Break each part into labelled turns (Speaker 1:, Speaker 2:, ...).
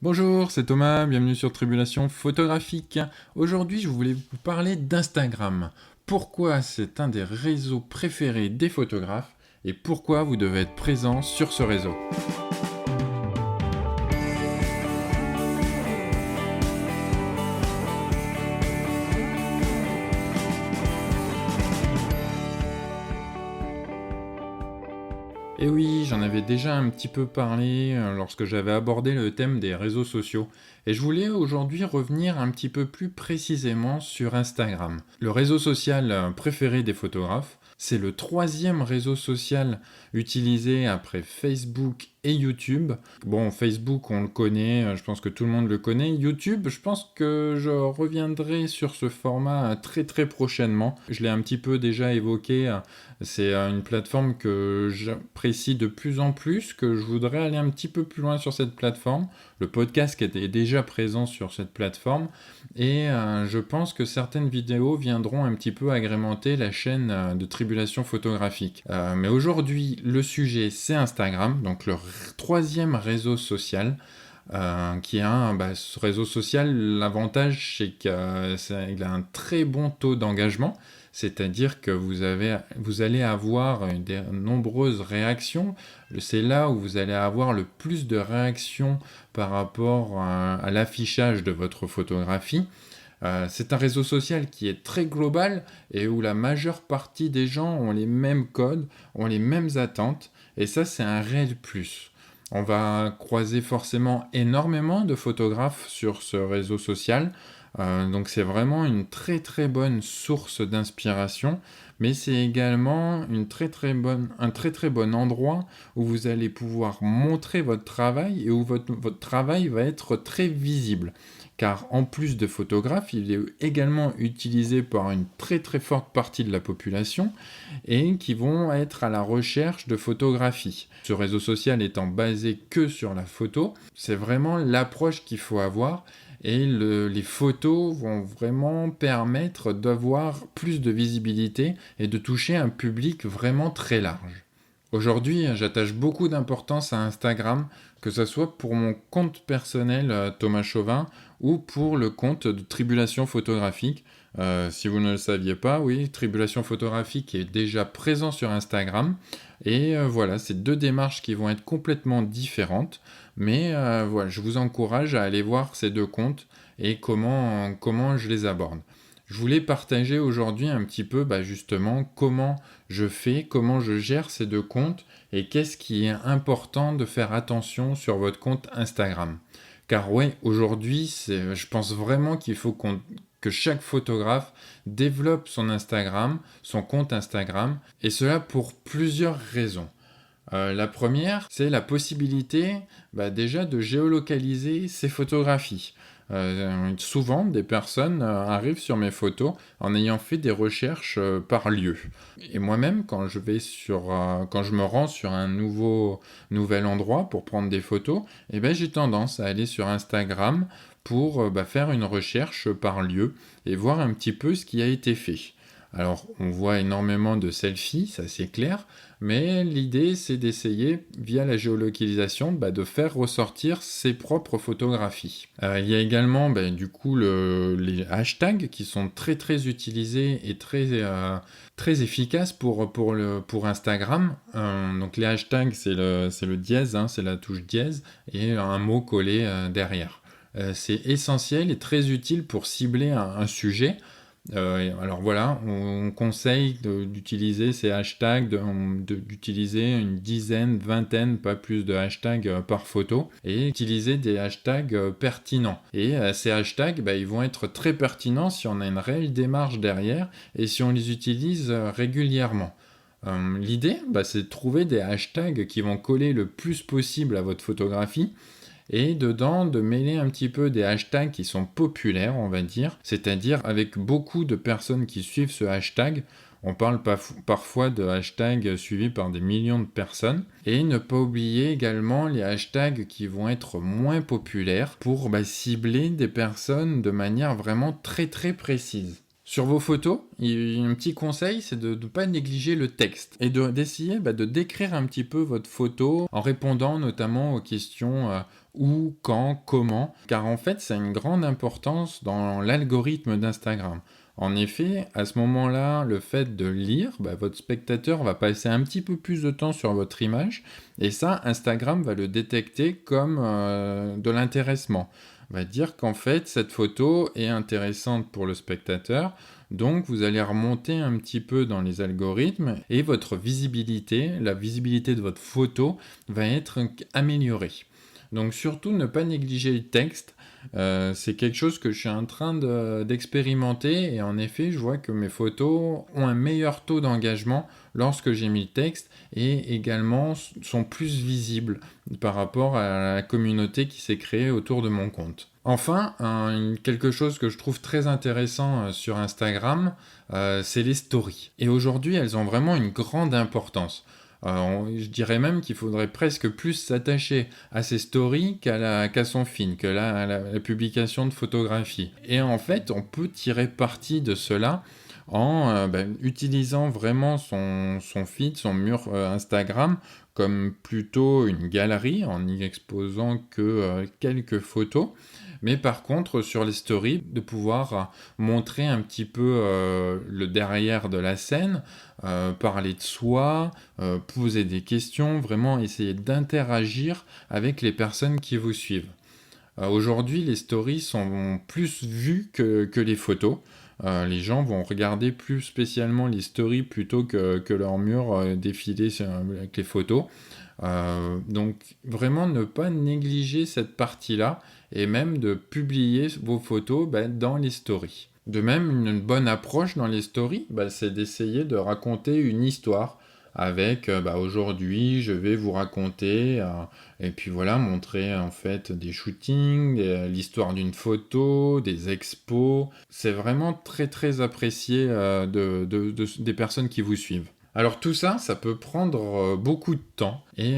Speaker 1: Bonjour, c'est Thomas, bienvenue sur Tribulation Photographique. Aujourd'hui, je voulais vous parler d'Instagram. Pourquoi c'est un des réseaux préférés des photographes et pourquoi vous devez être présent sur ce réseau. Et oui, j'en avais déjà un petit peu parlé lorsque j'avais abordé le thème des réseaux sociaux. Et je voulais aujourd'hui revenir un petit peu plus précisément sur Instagram. Le réseau social préféré des photographes, c'est le troisième réseau social utilisé après Facebook et YouTube. Bon, Facebook, on le connaît, je pense que tout le monde le connaît. YouTube, je pense que je reviendrai sur ce format très très prochainement. Je l'ai un petit peu déjà évoqué. C'est une plateforme que j'apprécie de plus en plus, que je voudrais aller un petit peu plus loin sur cette plateforme. Le podcast était déjà présent sur cette plateforme et je pense que certaines vidéos viendront un petit peu agrémenter la chaîne de Tribulation Photographique. Mais aujourd'hui, le sujet, c'est Instagram, donc le troisième réseau social. Qui a ce réseau social, l'avantage c'est qu'il a un très bon taux d'engagement, c'est-à-dire que vous allez avoir de nombreuses réactions. C'est là où vous allez avoir le plus de réactions par rapport à l'affichage de votre photographie. C'est un réseau social qui est très global et où la majeure partie des gens ont les mêmes codes, ont les mêmes attentes, et ça c'est un réel plus. On va croiser forcément énormément de photographes sur ce réseau social, donc c'est vraiment une très très bonne source d'inspiration, mais c'est également un très très bon endroit où vous allez pouvoir montrer votre travail et où votre travail va être très visible. Car en plus de photographe, il est également utilisé par une très très forte partie de la population et qui vont être à la recherche de photographie. Ce réseau social étant basé que sur la photo, c'est vraiment l'approche qu'il faut avoir et les photos vont vraiment permettre d'avoir plus de visibilité et de toucher un public vraiment très large. Aujourd'hui, j'attache beaucoup d'importance à Instagram, que ce soit pour mon compte personnel Thomas Chauvin ou pour le compte de Tribulation Photographique. Si vous ne le saviez pas, oui, Tribulation Photographique est déjà présent sur Instagram. Et voilà, c'est deux démarches qui vont être complètement différentes. Mais voilà, je vous encourage à aller voir ces deux comptes et comment je les aborde. Je voulais partager aujourd'hui un petit peu justement comment je fais, comment je gère ces deux comptes et qu'est-ce qui est important de faire attention sur votre compte Instagram. Car ouais, aujourd'hui, je pense vraiment qu'il faut que chaque photographe développe son Instagram, son compte Instagram, et cela pour plusieurs raisons. La première, c'est la possibilité déjà de géolocaliser ses photographies. Souvent, des personnes arrivent sur mes photos en ayant fait des recherches par lieu. Et moi-même, quand je me rends sur un nouvel endroit pour prendre des photos, j'ai tendance à aller sur Instagram pour faire une recherche par lieu et voir un petit peu ce qui a été fait. Alors, on voit énormément de selfies, ça c'est clair, mais l'idée c'est d'essayer, via la géolocalisation, de faire ressortir ses propres photographies. Il y a également les hashtags qui sont très très utilisés et très efficaces pour Instagram. Donc les hashtags c'est le dièse, c'est la touche dièse, et un mot collé derrière. C'est essentiel et très utile pour cibler un sujet. Alors voilà, on conseille d'utiliser ces hashtags, d'utiliser une dizaine, vingtaine, pas plus de hashtags par photo, et utiliser des hashtags pertinents. Et ces hashtags, ils vont être très pertinents si on a une réelle démarche derrière et si on les utilise régulièrement. L'idée, c'est de trouver des hashtags qui vont coller le plus possible à votre photographie et dedans de mêler un petit peu des hashtags qui sont populaires, on va dire, c'est-à-dire avec beaucoup de personnes qui suivent ce hashtag. On parle parfois de hashtags suivis par des millions de personnes. Et ne pas oublier également les hashtags qui vont être moins populaires pour cibler des personnes de manière vraiment très très précise. Sur vos photos, un petit conseil, c'est de ne pas négliger le texte et d'essayer de décrire un petit peu votre photo en répondant notamment aux questions où, quand, comment, car en fait, ça a une grande importance dans l'algorithme d'Instagram. En effet, à ce moment-là, le fait de lire, votre spectateur va passer un petit peu plus de temps sur votre image, et ça, Instagram va le détecter comme de l'intéressement. Va dire qu'en fait, cette photo est intéressante pour le spectateur, donc vous allez remonter un petit peu dans les algorithmes, et votre visibilité, la visibilité de votre photo, va être améliorée. Donc surtout ne pas négliger le texte. C'est quelque chose que je suis en train d'expérimenter et en effet je vois que mes photos ont un meilleur taux d'engagement lorsque j'ai mis le texte et également sont plus visibles par rapport à la communauté qui s'est créée autour de mon compte. Enfin, quelque chose que je trouve très intéressant sur Instagram, c'est les stories. Et aujourd'hui, elles ont vraiment une grande importance. Je dirais même qu'il faudrait presque plus s'attacher à ses stories qu'à son feed, à la publication de photographies. Et en fait, on peut tirer parti de cela en utilisant vraiment son feed, son mur Instagram, comme plutôt une galerie, en n'y exposant que quelques photos. Mais par contre, sur les stories, de pouvoir montrer un petit peu le derrière de la scène, parler de soi, poser des questions, vraiment essayer d'interagir avec les personnes qui vous suivent. Aujourd'hui, les stories sont plus vues que les photos. Les gens vont regarder plus spécialement les stories plutôt que leur mur défiler avec les photos. Donc vraiment ne pas négliger cette partie-là et même de publier vos photos dans les stories. De même, une bonne approche dans les stories, c'est d'essayer de raconter une histoire avec aujourd'hui je vais vous raconter et puis voilà montrer en fait des shootings, l'histoire d'une photo, des expos. C'est vraiment très très apprécié des personnes qui vous suivent. Alors tout ça, ça peut prendre beaucoup de temps. Et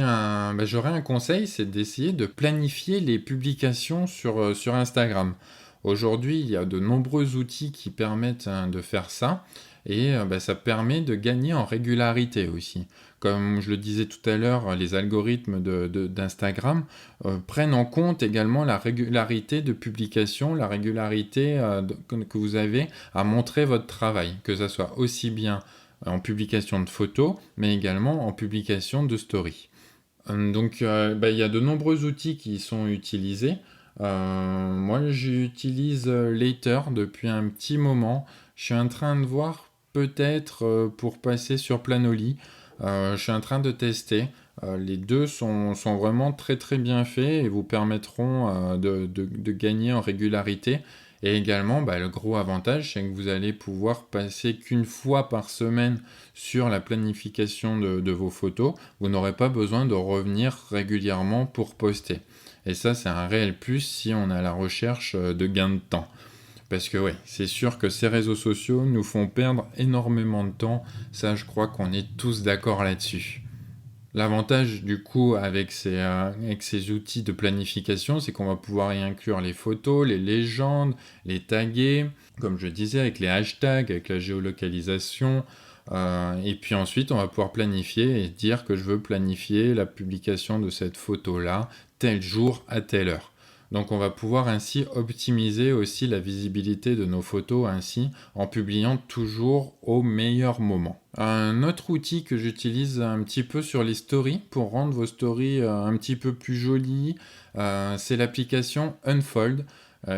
Speaker 1: j'aurais un conseil, c'est d'essayer de planifier les publications sur Instagram. Aujourd'hui, il y a de nombreux outils qui permettent de faire ça. Et ça permet de gagner en régularité aussi. Comme je le disais tout à l'heure, les algorithmes d'Instagram prennent en compte également la régularité de publication, la régularité que vous avez à montrer votre travail, que ça soit aussi bien en publication de photos, mais également en publication de stories. Donc, il y a de nombreux outils qui sont utilisés. Moi, j'utilise Later depuis un petit moment. Je suis en train de voir peut-être pour passer sur Planoly. Je suis en train de tester. Les deux sont vraiment très très bien faits et vous permettront de gagner en régularité. Et également, le gros avantage, c'est que vous allez pouvoir passer qu'une fois par semaine sur la planification de vos photos. Vous n'aurez pas besoin de revenir régulièrement pour poster. Et ça, c'est un réel plus si on est à la recherche de gains de temps. Parce que oui, c'est sûr que ces réseaux sociaux nous font perdre énormément de temps. Ça, je crois qu'on est tous d'accord là-dessus. L'avantage du coup avec ces outils de planification, c'est qu'on va pouvoir y inclure les photos, les légendes, les taguer, comme je disais, avec les hashtags, avec la géolocalisation. Et puis ensuite, on va pouvoir planifier et dire que je veux planifier la publication de cette photo-là, tel jour à telle heure. Donc on va pouvoir ainsi optimiser aussi la visibilité de nos photos ainsi en publiant toujours au meilleur moment. Un autre outil que j'utilise un petit peu sur les stories pour rendre vos stories un petit peu plus jolies, c'est l'application Unfold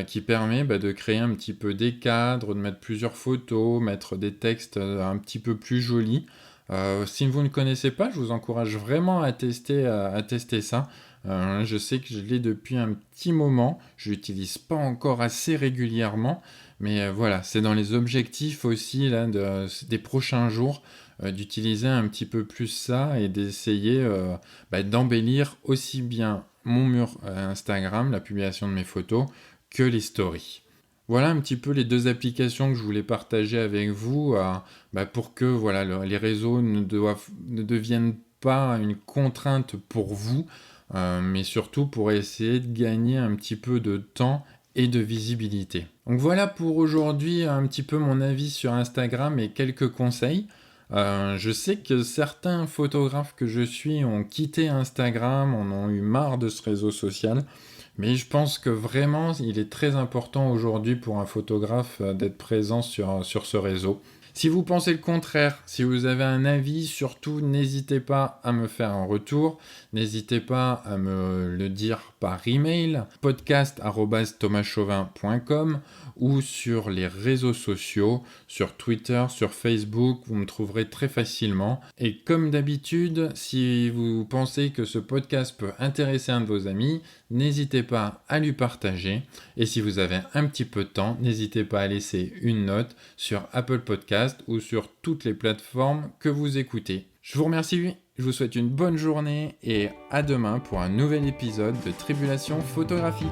Speaker 1: qui permet de créer un petit peu des cadres, de mettre plusieurs photos, mettre des textes un petit peu plus jolis. Si vous ne connaissez pas, je vous encourage vraiment à tester ça. Je sais que je l'ai depuis un petit moment, je l'utilise pas encore assez régulièrement, mais voilà, c'est dans les objectifs aussi là, des prochains jours d'utiliser un petit peu plus ça et d'essayer d'embellir aussi bien mon mur Instagram, la publication de mes photos, que les stories. Voilà un petit peu les deux applications que je voulais partager avec vous pour que voilà, les réseaux ne deviennent pas une contrainte pour vous, mais surtout pour essayer de gagner un petit peu de temps et de visibilité. Donc voilà pour aujourd'hui un petit peu mon avis sur Instagram et quelques conseils. Je sais que certains photographes que je suis ont quitté Instagram, en ont eu marre de ce réseau social. Mais je pense que vraiment, il est très important aujourd'hui pour un photographe d'être présent sur ce réseau. Si vous pensez le contraire, si vous avez un avis, surtout n'hésitez pas à me faire un retour. N'hésitez pas à me le dire par email, podcast@thomaschauvin.com ou sur les réseaux sociaux, sur Twitter, sur Facebook, vous me trouverez très facilement. Et comme d'habitude, si vous pensez que ce podcast peut intéresser un de vos amis, n'hésitez pas à lui partager. Et si vous avez un petit peu de temps, n'hésitez pas à laisser une note sur Apple Podcast ou sur toutes les plateformes que vous écoutez. Je vous remercie, je vous souhaite une bonne journée et à demain pour un nouvel épisode de Tribulation photographique.